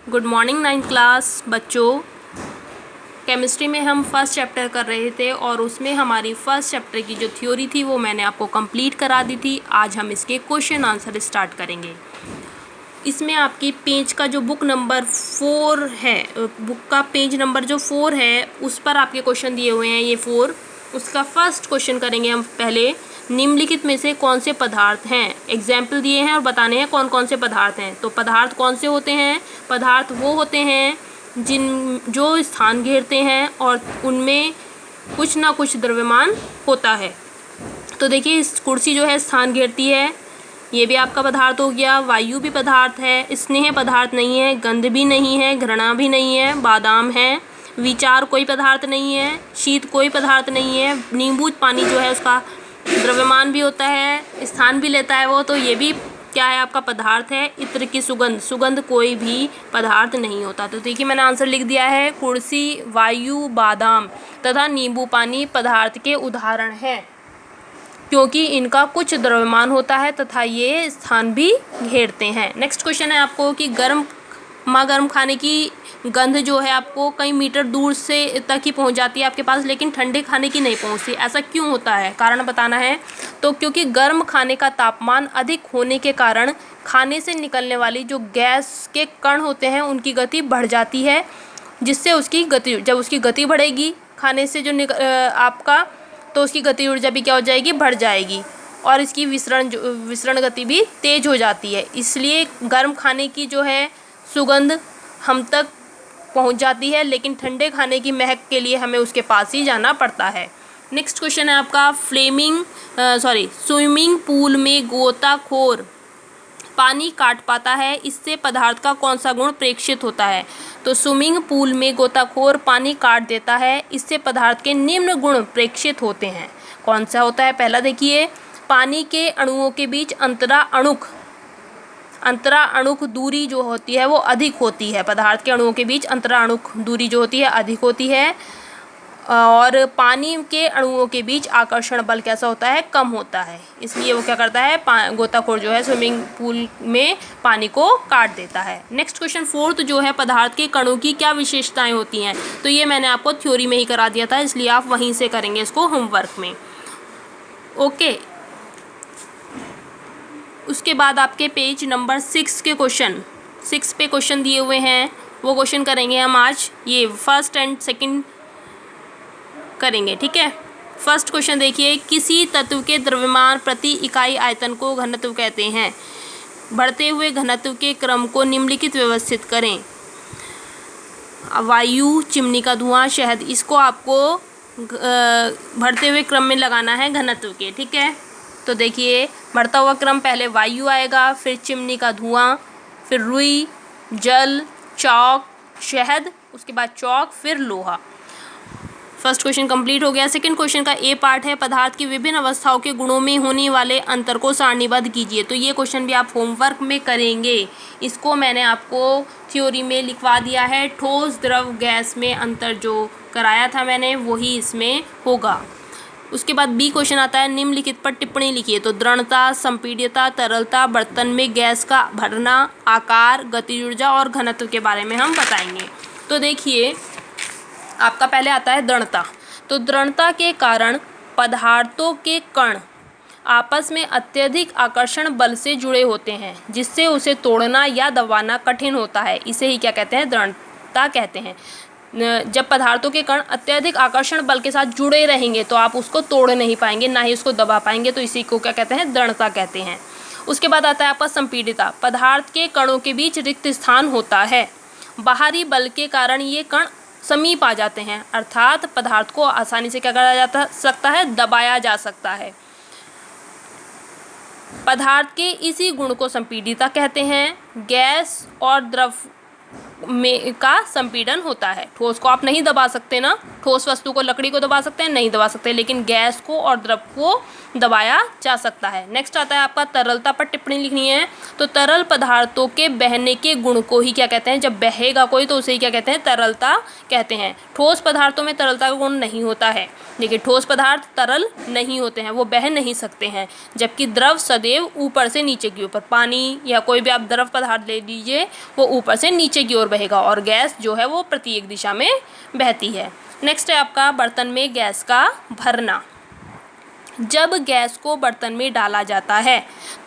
Good morning ninth class बच्चों। Chemistry में हम फर्स्ट चैप्टर कर रहे थे और उसमें हमारी फर्स्ट चैप्टर की जो थ्योरी थी वो मैंने आपको कंप्लीट करा दी थी। आज हम इसके क्वेश्चन आंसर स्टार्ट करेंगे। इसमें आपकी पेज का जो बुक नंबर 4 है, बुक का पेज नंबर जो 4 है उस पर आपके क्वेश्चन दिए हुए हैं ये 4। उसका फर्स्ट क्वेश्चन करेंगे हम पहले। निम्नलिखित में से कौन से पदार्थ हैं, एग्जाम्पल दिए हैं और बताने हैं कौन कौन से पदार्थ हैं। तो पदार्थ कौन से होते हैं? पदार्थ वो होते हैं जो स्थान घेरते हैं और उनमें कुछ ना कुछ द्रव्यमान होता है। तो देखिए इस कुर्सी जो है स्थान घेरती है, ये भी आपका पदार्थ हो गया। वायु भी पदार्थ है, स्नेह पदार्थ नहीं है, गंध भी नहीं है, घृणा भी नहीं है, बादाम है। विचार कोई पदार्थ नहीं है, शीत कोई पदार्थ नहीं है। नींबू पानी जो है उसका द्रव्यमान भी होता है, स्थान भी लेता है वो, तो ये भी क्या है आपका पदार्थ है। इत्र की सुगंध, सुगंध कोई भी पदार्थ नहीं होता। तो देखिए मैंने आंसर लिख दिया है, कुर्सी, वायु, बादाम तथा नींबू पानी पदार्थ के उदाहरण हैं क्योंकि इनका कुछ द्रव्यमान होता है तथा ये स्थान भी घेरते हैं। नेक्स्ट क्वेश्चन है आपको कि गर्म खाने की गंध जो है आपको कई मीटर दूर से तक ही पहुंच जाती है आपके पास, लेकिन ठंडे खाने की नहीं पहुंचती। ऐसा क्यों होता है? कारण बताना है। तो क्योंकि गर्म खाने का तापमान अधिक होने के कारण खाने से निकलने वाली जो गैस के कण होते हैं उनकी गति बढ़ जाती है, जिससे उसकी गति, जब उसकी गति बढ़ेगी खाने से जो आपका, तो उसकी गति ऊर्जा भी क्या हो जाएगी? बढ़ जाएगी और इसकी विसरण गति भी तेज हो जाती है। इसलिए गर्म खाने की जो है सुगंध हम तक पहुंच जाती है, लेकिन ठंडे खाने की महक के लिए हमें उसके पास ही जाना पड़ता है। नेक्स्ट क्वेश्चन है आपका स्विमिंग पूल में गोताखोर पानी काट पाता है, इससे पदार्थ का कौन सा गुण प्रेक्षित होता है? तो स्विमिंग पूल में गोताखोर पानी काट देता है, इससे पदार्थ के निम्न गुण प्रेक्षित होते हैं। कौन सा होता है? पहला देखिए, पानी के अणुओं के बीच अंतराअणुक दूरी जो होती है वो अधिक होती है। पदार्थ के अणुओं के बीच अंतराअणुक दूरी जो होती है अधिक होती है। और पानी के अणुओं के बीच आकर्षण बल कैसा होता है? कम होता है। इसलिए वो क्या करता है, गोताखोर जो है स्विमिंग पूल में पानी को काट देता है। नेक्स्ट क्वेश्चन 4 जो है, पदार्थ के कणों की क्या विशेषताएं होती हैं? तो ये मैंने आपको थ्योरी में ही करा दिया था, इसलिए आप वहीं से करेंगे इसको होमवर्क में। ओके, उसके बाद आपके पेज नंबर 6 के क्वेश्चन 6 पे क्वेश्चन दिए हुए हैं, वो क्वेश्चन करेंगे हम आज। ये फर्स्ट एंड सेकंड करेंगे, ठीक है। फर्स्ट क्वेश्चन देखिए, किसी तत्व के द्रव्यमान प्रति इकाई आयतन को घनत्व कहते हैं। बढ़ते हुए घनत्व के क्रम को निम्नलिखित व्यवस्थित करें। वायु, चिमनी का धुआं, शहद, इसको आपको बढ़ते हुए क्रम में लगाना है घनत्व के, ठीक है। तो देखिए बढ़ता हुआ क्रम, पहले वायु आएगा, फिर चिमनी का धुआं, फिर रुई, जल, चौक, शहद, उसके बाद चौक, फिर लोहा। फर्स्ट क्वेश्चन कंप्लीट हो गया। सेकंड क्वेश्चन का ए पार्ट है, पदार्थ की विभिन्न अवस्थाओं के गुणों में होने वाले अंतर को सारणीबद्ध कीजिए। तो ये क्वेश्चन भी आप होमवर्क में करेंगे। इसको मैंने आपको थ्योरी में लिखवा दिया है। ठोस, द्रव, गैस में अंतर जो कराया था मैंने वही इसमें होगा। उसके बाद बी क्वेश्चन आता है, निम्नलिखित पर टिप्पणी लिखिए। तो दृढ़ता, संपीड्यता, तरलता, बर्तन में गैस का भरना, आकार, गतिज ऊर्जा और घनत्व के बारे में हम बताएंगे। तो देखिए आपका पहले आता है दृढ़ता। तो दृढ़ता के कारण पदार्थों के कण आपस में अत्यधिक आकर्षण बल से जुड़े होते हैं, जिससे उसे तोड़ना या दबाना कठिन होता है। इसे ही क्या कहते हैं? दृढ़ता कहते हैं। जब पदार्थों के कण अत्यधिक आकर्षण बल के साथ जुड़े रहेंगे तो आप उसको तोड़ नहीं पाएंगे, ना ही उसको दबा पाएंगे, तो इसी को क्या कहते हैं? दृढ़ता कहते हैं। उसके बाद आता है आपका संपीडिता। पदार्थ के कणों के बीच रिक्त स्थान होता है, बाहरी बल के कारण ये कण समीप आ जाते हैं, अर्थात पदार्थ को आसानी से क्या करा जा सकता है? दबाया जा सकता है। पदार्थ के इसी गुण को संपीडिता कहते हैं। गैस और द्रव में का संपीड़न होता है। ठोस को आप नहीं दबा सकते ना, ठोस वस्तु को, लकड़ी को दबा सकते हैं? नहीं दबा सकते, लेकिन गैस को और द्रव को दबाया जा सकता है। नेक्स्ट आता है आपका तरलता पर टिप्पणी लिखनी है। तो तरल पदार्थों के बहने के गुण को ही क्या कहते हैं? जब बहेगा कोई तो उसे ही क्या कहते हैं? तरलता कहते हैं। ठोस पदार्थों में तरलता का गुण नहीं होता है, देखिए ठोस पदार्थ तरल नहीं होते हैं, वो बह नहीं सकते हैं, जबकि द्रव सदैव ऊपर से नीचे की ओर, पानी या कोई भी आप द्रव पदार्थ ले लीजिए वो ऊपर से नीचे की ओर बहेगा और गैस जो है वो प्रत्येक दिशा में बहती है। नेक्स्ट है आपका बर्तन में गैस का भरना। जब गैस को बर्तन में डाला जाता है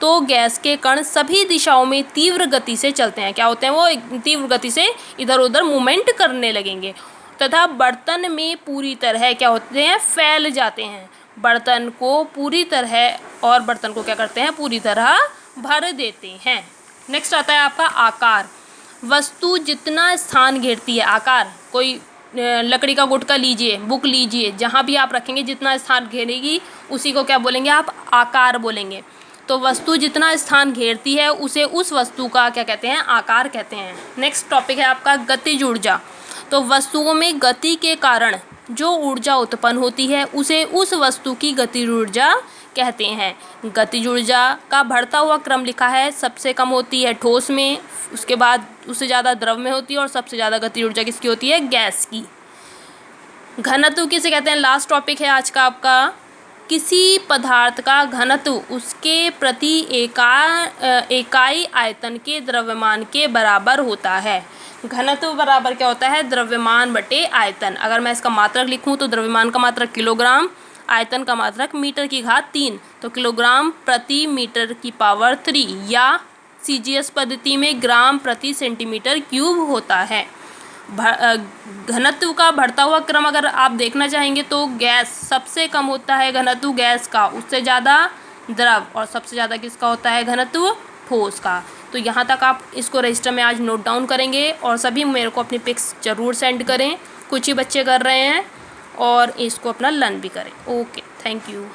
तो गैस के कण सभी दिशाओं में तीव्र गति से चलते हैं। क्या होते हैं? वो तीव्र गति से इधर उधर मूवमेंट करने लगेंगे तथा बर्तन में पूरी तरह क्या होते हैं? फैल जाते हैं। बर्तन को पूरी तरह और बर्तन को क्या करते हैं? पूरी तरह भर देते हैं। नेक्स्ट आता है आपका आकार। वस्तु जितना स्थान घेरती है, आकार, कोई लकड़ी का गुटका लीजिए, बुक लीजिए, जहाँ भी आप रखेंगे जितना स्थान घेरेगी उसी को क्या बोलेंगे? आप आकार बोलेंगे। तो वस्तु जितना स्थान घेरती है उसे उस वस्तु का क्या कहते हैं? आकार कहते हैं। नेक्स्ट टॉपिक है आपका गतिज ऊर्जा। तो वस्तुओं में गति के कारण जो ऊर्जा उत्पन्न होती है उसे उस वस्तु की गतिज ऊर्जा कहते हैं। गतिज ऊर्जा का बढ़ता हुआ क्रम लिखा है। सबसे कम होती है ठोस में, उसके बाद उससे ज़्यादा द्रव में होती है और सबसे ज़्यादा गतिज ऊर्जा किसकी होती है? गैस की। घनत्व किसे कहते हैं? लास्ट टॉपिक है आज का आपका। किसी पदार्थ का घनत्व उसके प्रति इकाई आयतन के द्रव्यमान के बराबर होता है। घनत्व बराबर क्या होता है? द्रव्यमान बटे आयतन। अगर मैं इसका मात्रक लिखूं तो द्रव्यमान का मात्रक किलोग्राम, आयतन का मात्रक मीटर की घात 3, तो किलोग्राम प्रति मीटर की पावर 3 या CGS पद्धति में ग्राम प्रति सेंटीमीटर क्यूब होता है। घनत्व का बढ़ता हुआ क्रम अगर आप देखना चाहेंगे तो गैस सबसे कम होता है घनत्व गैस का, उससे ज़्यादा द्रव, और सबसे ज़्यादा किसका होता है घनत्व? ठोस का। तो यहाँ तक आप इसको रजिस्टर में आज नोट डाउन करेंगे और सभी मेरे को अपनी पिक्स ज़रूर सेंड करें। कुछ ही बच्चे कर रहे हैं और इसको अपना लर्न भी करें। Okay, thank you.